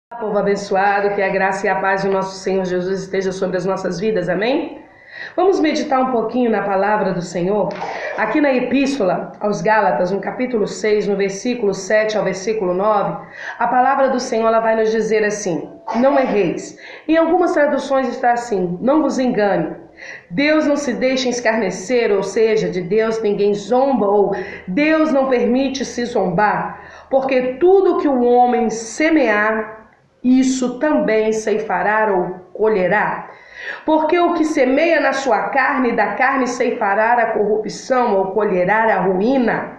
Povo abençoado, que a graça e a paz do nosso Senhor Jesus esteja sobre as nossas vidas, amém? Vamos meditar um pouquinho na palavra do Senhor, aqui na Epístola aos Gálatas, no capítulo 6, no versículo 7 ao versículo 9, a palavra do Senhor ela vai nos dizer assim: não erreis. Em algumas traduções está assim: não vos engane. Deus não se deixa escarnecer, ou seja, de Deus ninguém zomba, ou Deus não permite se zombar, porque tudo que o homem semear, isso também ceifará ou colherá. Porque o que semeia na sua carne, da carne ceifará a corrupção ou colherá a ruína.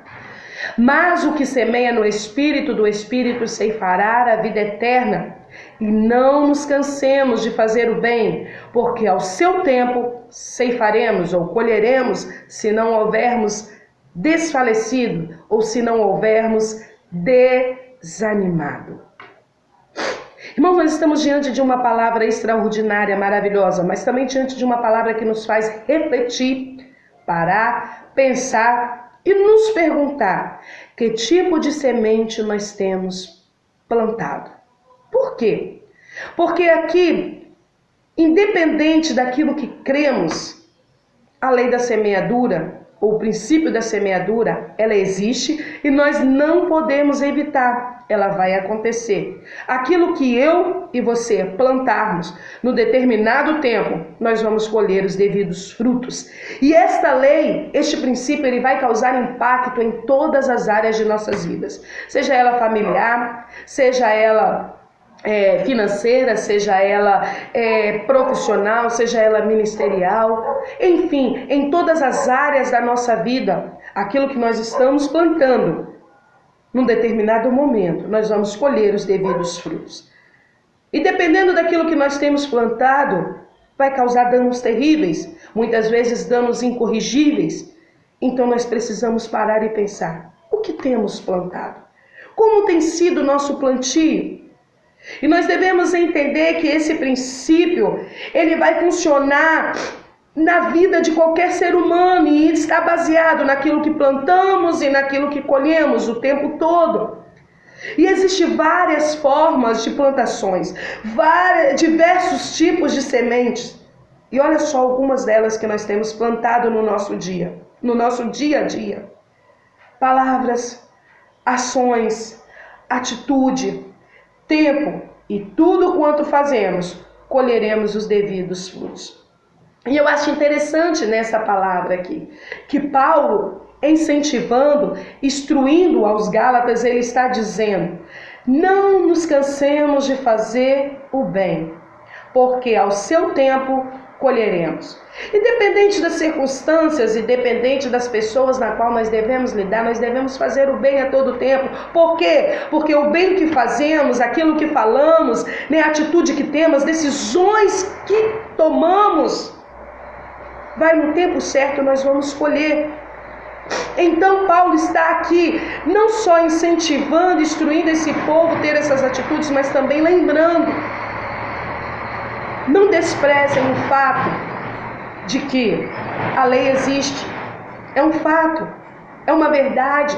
Mas o que semeia no Espírito, do Espírito ceifará a vida eterna. E não nos cansemos de fazer o bem, porque ao seu tempo ceifaremos ou colheremos, se não houvermos desfalecido ou se não houvermos desanimado. Irmãos, nós estamos diante de uma palavra extraordinária, maravilhosa, mas também diante de uma palavra que nos faz refletir, parar, pensar e nos perguntar que tipo de semente nós temos plantado. Por quê? Porque aqui, independente daquilo que cremos, a lei da semeadura, ou o princípio da semeadura, ela existe e nós não podemos evitar, ela vai acontecer. Aquilo que eu e você plantarmos no determinado tempo, nós vamos colher os devidos frutos. E esta lei, este princípio, ele vai causar impacto em todas as áreas de nossas vidas, seja ela familiar, seja ela financeira, seja ela profissional, seja ela ministerial, enfim, em todas as áreas da nossa vida, aquilo que nós estamos plantando, num determinado momento, nós vamos colher os devidos frutos. E dependendo daquilo que nós temos plantado, vai causar danos terríveis, muitas vezes danos incorrigíveis. Então nós precisamos parar e pensar: o que temos plantado? Como tem sido o nosso plantio? E nós devemos entender que esse princípio, ele vai funcionar na vida de qualquer ser humano e está baseado naquilo que plantamos e naquilo que colhemos o tempo todo. E existem várias formas de plantações, diversos tipos de sementes. E olha só algumas delas que nós temos plantado no nosso dia a dia. Palavras, ações, atitude, tempo e tudo quanto fazemos, colheremos os devidos frutos. E eu acho interessante nessa palavra aqui, que Paulo, incentivando, instruindo aos Gálatas, ele está dizendo: não nos cansemos de fazer o bem, porque ao seu tempo colheremos. Independente das circunstâncias, independente das pessoas na qual nós devemos lidar, nós devemos fazer o bem a todo tempo. Por quê? Porque o bem que fazemos, aquilo que falamos, a atitude que temos, decisões que tomamos, vai no tempo certo, nós vamos colher. Então Paulo está aqui não só incentivando, instruindo esse povo a ter essas atitudes, mas também lembrando: não desprezem o fato de que a lei existe. É um fato, é uma verdade.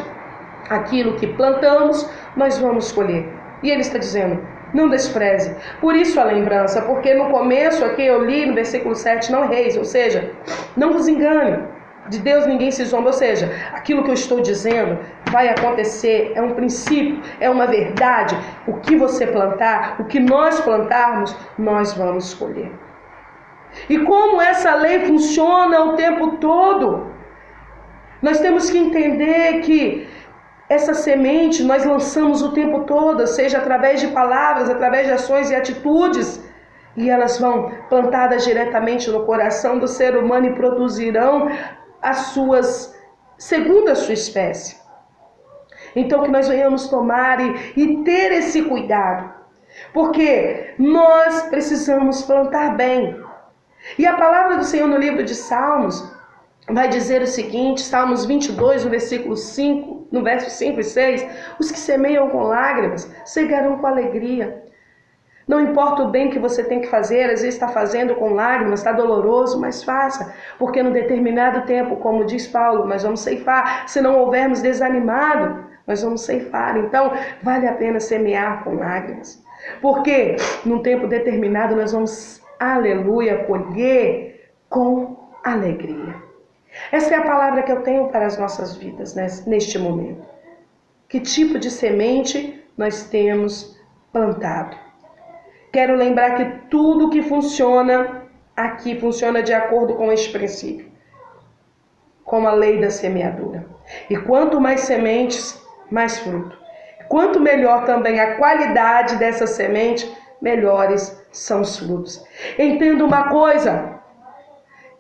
Aquilo que plantamos, nós vamos colher. E ele está dizendo: não despreze. Por isso a lembrança, porque no começo aqui eu li no versículo 7, não erreis, ou seja, não vos engane. De Deus ninguém se zomba, ou seja, aquilo que eu estou dizendo vai acontecer, é um princípio, é uma verdade. O que você plantar, o que nós plantarmos, nós vamos colher. E como essa lei funciona o tempo todo, nós temos que entender que essa semente nós lançamos o tempo todo, seja através de palavras, através de ações e atitudes, e elas vão plantadas diretamente no coração do ser humano e produzirão segundo a sua espécie. Então que nós venhamos tomar e ter esse cuidado, porque nós precisamos plantar bem. E a palavra do Senhor no livro de Salmos vai dizer o seguinte, Salmos 22, no versículo 5, no verso 5 e 6, os que semeiam com lágrimas, cegarão com alegria. Não importa o bem que você tem que fazer, às vezes está fazendo com lágrimas, está doloroso, mas faça, porque no determinado tempo, como diz Paulo, nós vamos ceifar. Se não houvermos desanimado, nós vamos ceifar. Então, vale a pena semear com lágrimas. Porque num tempo determinado nós vamos, aleluia, colher com alegria. Essa é a palavra que eu tenho para as nossas vidas neste momento. Que tipo de semente nós temos plantado? Quero lembrar que tudo que funciona aqui funciona de acordo com este princípio, com a lei da semeadura. E quanto mais sementes, mais fruto. Quanto melhor também a qualidade dessa semente, melhores são os frutos. Entenda uma coisa,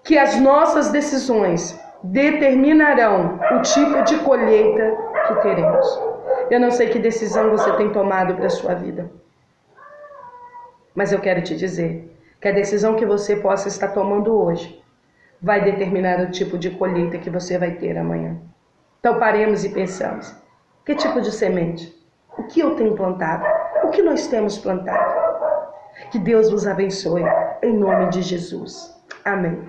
que as nossas decisões determinarão o tipo de colheita que teremos. Eu não sei que decisão você tem tomado para a sua vida, mas eu quero te dizer que a decisão que você possa estar tomando hoje vai determinar o tipo de colheita que você vai ter amanhã. Então paremos e pensamos, que tipo de semente? O que eu tenho plantado? O que nós temos plantado? Que Deus vos abençoe, em nome de Jesus. Amém.